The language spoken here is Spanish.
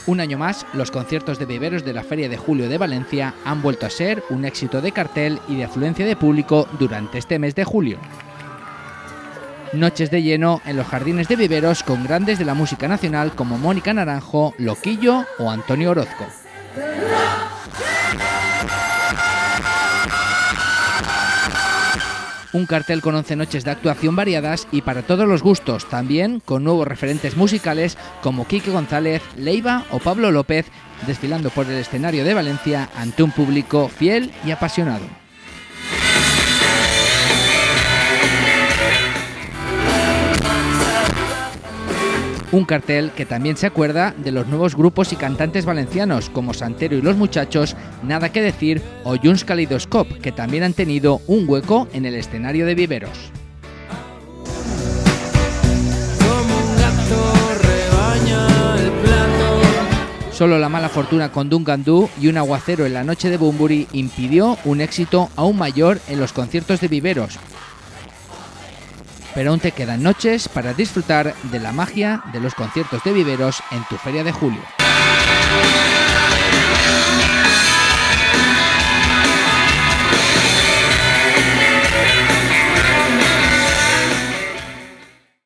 Un año más, los conciertos de Viveros de la Feria de Julio de Valencia han vuelto a ser un éxito de cartel y de afluencia de público durante este mes de julio. Noches de lleno en los jardines de Viveros con grandes de la música nacional como Mónica Naranjo, Loquillo o Antonio Orozco. Un cartel con 11 noches de actuación variadas y para todos los gustos, también con nuevos referentes musicales como Quique González, Leiva o Pablo López, desfilando por el escenario de Valencia ante un público fiel y apasionado. Un cartel que también se acuerda de los nuevos grupos y cantantes valencianos como Santero y los Muchachos, Nada que Decir o Junts Kaleidoscope, que también han tenido un hueco en el escenario de Viveros. Solo la mala fortuna con Duncan Du y un aguacero en la noche de Bunbury impidió un éxito aún mayor en los conciertos de Viveros. Pero aún te quedan noches para disfrutar de la magia de los conciertos de Viveros en tu Feria de Julio.